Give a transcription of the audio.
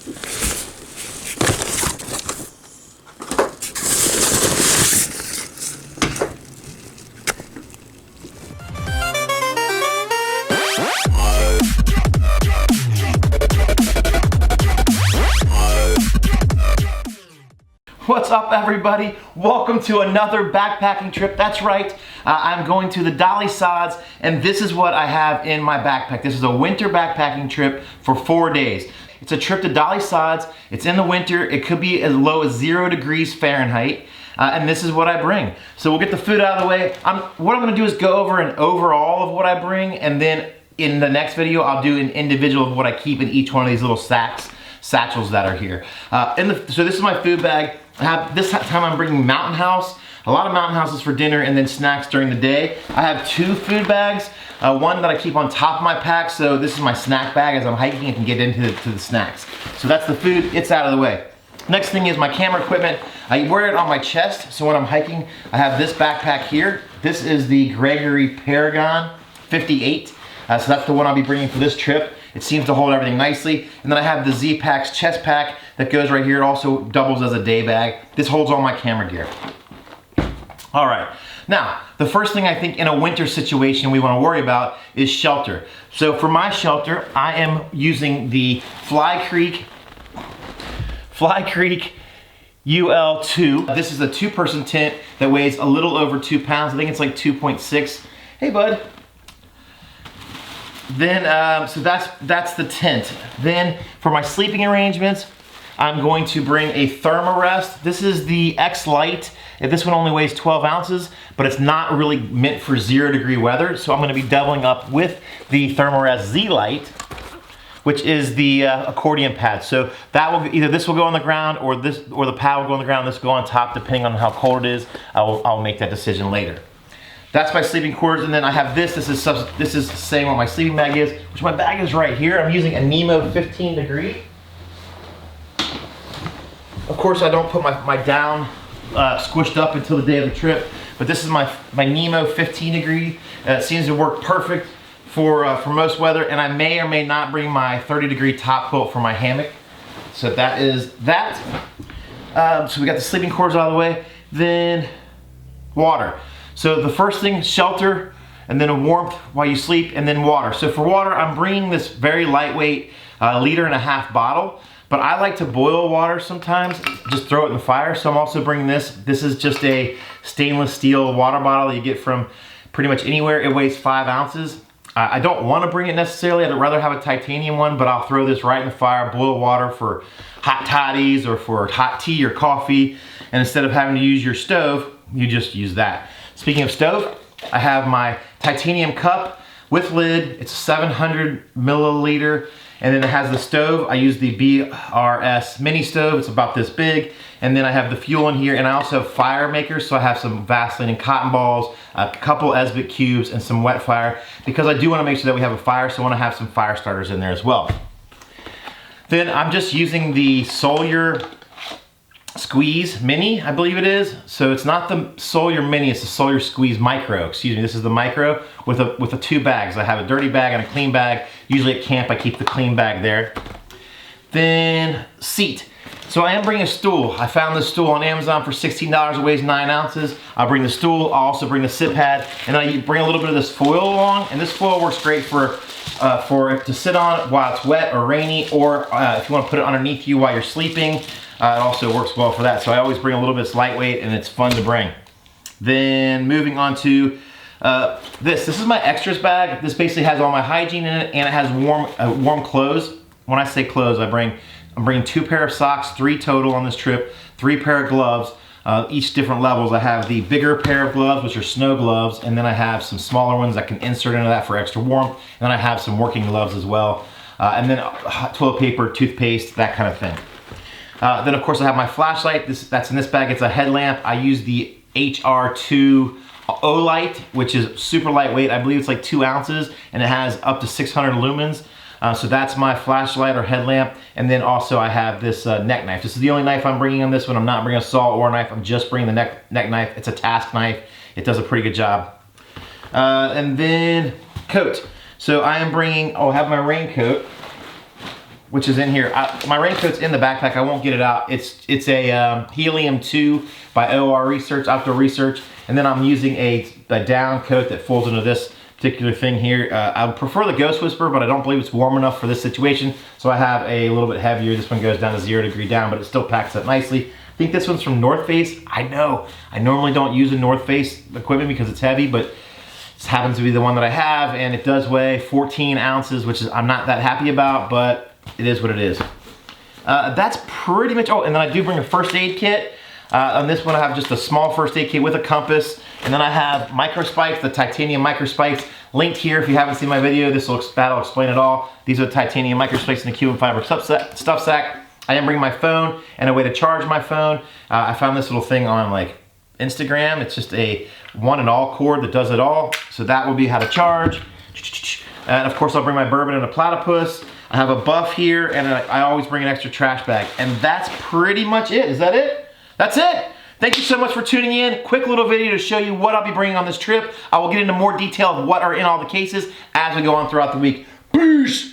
What's up, everybody? Welcome to another backpacking trip. That's right, I'm going to the Dolly Sods, and this is what I have in my backpack. This is a winter backpacking trip for 4 days. It's a trip to Dolly Sods. It's in the winter. It could be as low as 0 degrees Fahrenheit, and this is what I bring. So we'll get the food out of the way. What I'm gonna do is go over an overall of what I bring, and then in the next video, I'll do an individual of what I keep in each one of these little satchels that are here. So this is my food bag. This time I'm bringing Mountain House, a lot of Mountain Houses for dinner and then snacks during the day. I have 2 food bags, one that I keep on top of my pack, so this is my snack bag. As I'm hiking, I can get into the snacks. So that's the food, it's out of the way. Next thing is my camera equipment. I wear it on my chest, so when I'm hiking, I have this backpack here. This is the Gregory Paragon 58, so that's the one I'll be bringing for this trip. It seems to hold everything nicely. And then I have the Z-Packs chest pack that goes right here. It also doubles as a day bag. This holds all my camera gear. All right, now, the first thing I think in a winter situation we wanna worry about is shelter. So for my shelter, I am using the Fly Creek UL2. This is a 2-person tent that weighs a little over 2 pounds. I think it's like 2.6. Hey, bud. Then, so that's the tent. Then for my sleeping arrangements, I'm going to bring a Thermarest. This is the X Lite. This one only weighs 12 ounces, but it's not really meant for 0 degree weather. So I'm gonna be doubling up with the Thermarest Z Lite, which is the accordion pad. So that will either this will go on the ground or the pad will go on the ground. This will go on top, depending on how cold it is. I'll make that decision later. That's my sleeping quarters, and then I have this. This is saying what my sleeping bag is, which my bag is right here. I'm using a Nemo 15 degree. Of course, I don't put my down squished up until the day of the trip, but this is my Nemo 15 degree. It seems to work perfect for most weather, and I may or may not bring my 30 degree top quilt for my hammock. So that is that. So we got the sleeping quarters out of the way. Then water. So the first thing, shelter, and then a warmth while you sleep, and then water. So for water, I'm bringing this very lightweight 1.5 liter bottle, but I like to boil water sometimes, just throw it in the fire. So I'm also bringing this. This is just a stainless steel water bottle that you get from pretty much anywhere. It weighs 5 ounces. I don't want to bring it necessarily. I'd rather have a titanium one, but I'll throw this right in the fire, boil water for hot toddies or for hot tea or coffee. And instead of having to use your stove, you just use that. Speaking of stove, I have my titanium cup with lid. It's a 700 milliliter, and then it has the stove. I use the BRS mini stove. It's about this big. And then I have the fuel in here, and I also have fire makers. So I have some Vaseline and cotton balls, a couple Esbit cubes, and some wet fire, because I do want to make sure that we have a fire, so I want to have some fire starters in there as well. Then I'm just using the Sawyer Squeeze Mini, I believe it is. So it's not the Sawyer Mini, it's the Sawyer Squeeze Micro. Excuse me, this is the Micro with the 2 bags. I have a dirty bag and a clean bag. Usually at camp, I keep the clean bag there. Then seat. So I am bringing a stool. I found this stool on Amazon for $16. It weighs 9 ounces. I'll bring the stool. I'll also bring the sit pad, and I bring a little bit of this foil along. And this foil works great for it to sit on while it's wet or rainy, or if you want to put it underneath you while you're sleeping. It also works well for that. So I always bring a little bit. It's lightweight and it's fun to bring. Then moving on to this is my extras bag. This basically has all my hygiene in it, and it has warm clothes. When I say clothes, I'm bringing 2 pair of socks, 3 total on this trip, 3 pair of gloves, each different levels. I have the bigger pair of gloves, which are snow gloves, and then I have some smaller ones that can insert into that for extra warmth. And then I have some working gloves as well, and then toilet paper, toothpaste, that kind of thing. Then of course I have my flashlight. That's in this bag. It's a headlamp. I use the HR2 O-Light, which is super lightweight. I believe it's like 2 ounces, and it has up to 600 lumens. So that's my flashlight or headlamp. And then also I have this neck knife. This is the only knife I'm bringing on this one. I'm not bringing a saw or a knife. I'm just bringing the neck knife. It's a task knife. It does a pretty good job. And then coat. So I am bringing, I have my raincoat. which is in here. My raincoat's in the backpack. I won't get it out. It's a Helium 2 by OR Research, Outdoor Research. And then I'm using a down coat that folds into this particular thing here. I would prefer the Ghost Whisperer, but I don't believe it's warm enough for this situation. So I have a little bit heavier. This one goes down to 0 degree down, but it still packs up nicely. I think this one's from North Face. I know, I normally don't use a North Face equipment because it's heavy, but this happens to be the one that I have, and it does weigh 14 ounces, which is I'm not that happy about, but it is what it is. That's pretty much, oh, and then I do bring a first aid kit. On this one I have just a small first aid kit with a compass, and then I have micro spikes, the titanium micro spikes, linked here if you haven't seen my video. That'll explain it all. These are the titanium micro spikes in the carbon fiber stuff sack. I am bringing my phone and a way to charge my phone. I found this little thing on like Instagram. It's just a one and all cord that does it all. So that will be how to charge. And of course I'll bring my bourbon and a platypus. I have a buff here, and I always bring an extra trash bag. And that's pretty much it. Is that it? That's it. Thank you so much for tuning in. Quick little video to show you what I'll be bringing on this trip. I will get into more detail of what are in all the cases as we go on throughout the week. Peace.